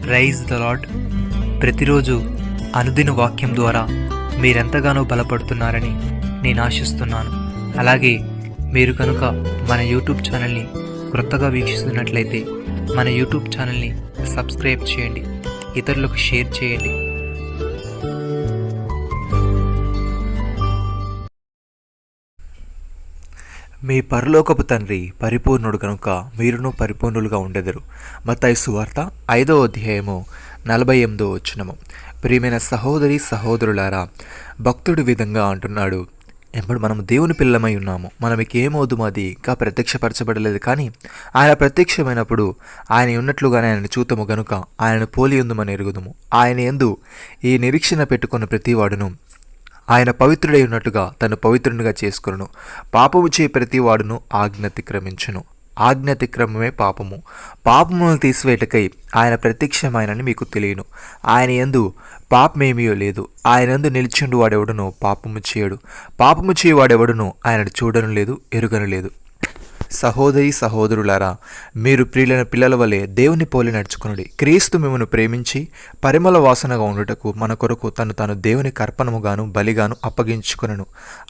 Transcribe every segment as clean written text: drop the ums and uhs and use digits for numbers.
Praise the lord. ప్రతిరోజు అనుదిన వాక్యం ద్వారా మీరెంతగానో బలపడుతున్నారని నేను ఆశిస్తున్నాను. అలాగే మీరు కనుక మన యూట్యూబ్ ఛానల్ని క్రొత్తగా వీక్షిస్తున్నట్లయితే మన యూట్యూబ్ ఛానల్ని సబ్స్క్రైబ్ చేయండి, ఇతరులకు షేర్ చేయండి. మీ పరలోకపు తండ్రి పరిపూర్ణుడు కనుక మీరును పరిపూర్ణులుగా ఉండెదరు. మత్తయి సువార్త 5వ అధ్యాయము 48వ వచనము. ప్రియమైన సహోదరి సహోదరులారా, భక్తుడి విధంగా అంటున్నాడు, ఇప్పుడు మనం దేవుని పిల్లమై ఉన్నాము, మనకి ఏమవుదుమో అది ఇంకా ప్రత్యక్షపరచబడలేదు, కానీ ఆయన ప్రత్యక్షమైనప్పుడు ఆయన ఉన్నట్లుగానే ఆయన చూతము గనుక ఆయనను పోలి ఉందుమని ఎరుగుదుము. ఆయన యందు ఈ నిరీక్షణ పెట్టుకున్న ప్రతివాడును ఆయన పవిత్రుడై ఉన్నట్టుగా తను పవిత్రునిగా చేసుకును. పాపము చే ప్రతివాడును ఆజ్ఞాతిక్రమించును. ఆజ్ఞాతిక్రమమే పాపము. పాపములను తీసివేటకై ఆయన ప్రత్యక్షమైనని మీకు తెలియను. ఆయన యందు పాపమేమీ లేదు. ఆయన యందు నిలిచిండు వాడెవడునో పాపము చేయడు. పాపము చేయవాడెవడునో ఆయనను చూడను లేదు, ఎరుగను లేదు. సహోదరి సహోదరులారా, మీరు ప్రియులైన పిల్లల వలె దేవుని పోలి నడుచుకునుడి. క్రీస్తు మిమ్మల్ని ప్రేమించి పరిమళ వాసనగా ఉండుటకు మన కొరకు తాను దేవుని కర్పణముగాను బలిగాను అప్పగించుకునను.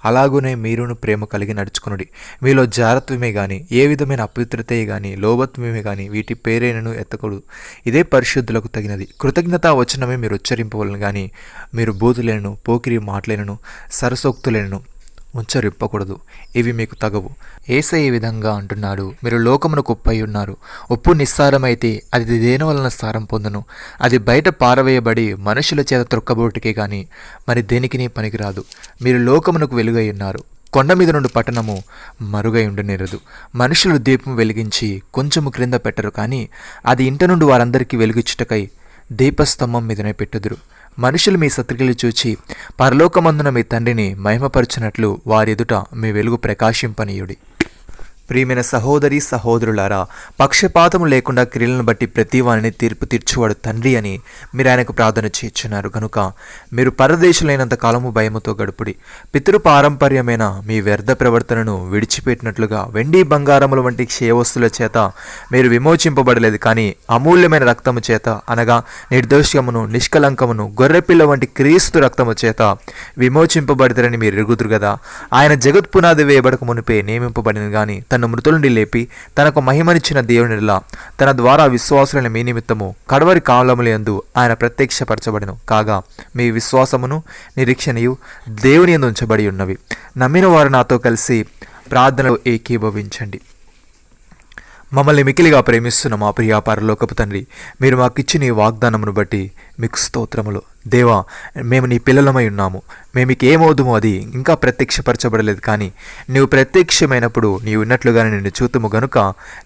అలాగునే మీరును ప్రేమ కలిగి నడుచుకునుడి. మీలో జారత్వమే గాని ఏ విధమైన అపవిత్రతే గాని లోభత్వమే గాని వీటి పేరైనను ఎత్తకూడదు. ఇదే పరిశుద్ధులకు తగినది. కృతజ్ఞతా వచనమే మీరు ఉచ్చరింపవలను గాని మీరు బూతులేనను పోకిరి మాటలేనను సరసోక్తులేనను ఉంచరిప్పకూడదు. ఇవి మీకు తగవు. యేసయ్య ఈ విధంగా అంటున్నాడు, మీరు లోకమునకు ఉప్పై ఉన్నారు. ఉప్పు నిస్సారమైతే అది దేని వలన సారం పొందును? అది బయట పారవేయబడి మనుషుల చేత త్రొక్కబోటికే గాని మరి దేనికిని పనికిరాదు. మీరు లోకమునకు వెలుగై ఉన్నారు. కొండ మీద నుండి పట్టణము మరుగై ఉండనేరదు. మనుషులు దీపం వెలిగించి కొంచెము క్రింద పెట్టరు, కానీ అది ఇంట నుండి వారందరికీ వెలుగిచ్చుటకై దీపస్తంభం మీదనే పెట్టుదురు. మనుషులు మీ సత్క్రియలు చూచి పరలోకమందున మీ తండ్రిని మహిమపరచునట్లు వారి ఎదుట మీ వెలుగు ప్రకాశింపనీయుడి. ప్రియమైన సహోదరి సహోదరులారా, పక్షపాతము లేకుండా క్రియలను బట్టి ప్రతి వారిని తీర్పు తీర్చువాడు తండ్రి అని మీరు ఆయనకు ప్రార్థన చేయుచున్నారు కనుక మీరు పరదేశులైనంత కాలము భయముతో గడుపుడి. పితృ పారంపర్యమైన మీ వ్యర్థ ప్రవర్తనను విడిచిపెట్టినట్లుగా వెండి బంగారముల వంటి క్షయవస్తుల చేత మీరు విమోచింపబడలేదు, కానీ అమూల్యమైన రక్తము చేత, అనగా నిర్దోషమును నిష్కలంకమును గొర్రెపిల్ల వంటి క్రీస్తు రక్తము చేత విమోచింపబడతారని మీరు ఎరుగుదురు కదా. ఆయన జగత్ పునాది వేయబడక మునిపే నియమింపబడిన గాని తన మృతుల నుండి లేపి తనకు మహిమనిచ్చిన దేవునిలా తన ద్వారా విశ్వాసులైన మీ నిమిత్తము కడవరి కాలములందు ఆయన ప్రత్యక్షపరచబడెను. కాగా మీ విశ్వాసమును నిరీక్షణయు దేవుని యందు ఉంచబడి ఉన్నవి. నమ్మిన వారు నాతో కలిసి ప్రార్థనలో ఏకీభవించండి. మమ్మల్ని మికిలిగా ప్రేమిస్తున్న మా ప్రియ పరలోకపు తండ్రి, మీరు మాకిచ్చిన ఈ వాగ్దానమును బట్టి మీకు స్తోత్రములు. దేవా, మేము నీ పిల్లలమై ఉన్నాము. మేమికి ఏమవుదుమో అది ఇంకా ప్రత్యక్షపరచబడలేదు, కానీ నీవు ప్రత్యక్షమైనప్పుడు నీవు ఉన్నట్లుగానే నిన్ను చూతుము గనుక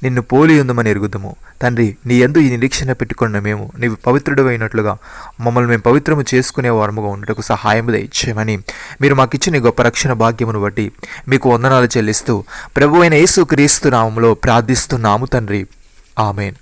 నిన్ను పోలి ఉందమని ఎరుగుదుము. తండ్రి, నీ యందు ఈ నిరీక్షణ పెట్టుకున్న మేము నీవు పవిత్రుడు అయినట్లుగా మమ్మల్ని మేము పవిత్రము చేసుకునే వారముగా ఉండటకు సహాయము దయచేయమని మీరు మాకిచ్చిన గొప్ప రక్షణ భాగ్యమును బట్టి మీకు వందనాలు చెల్లిస్తూ ప్రభు అయిన యేసు క్రీస్తు నామములో ప్రార్థిస్తున్నాము తండ్రి. ఆమేన్.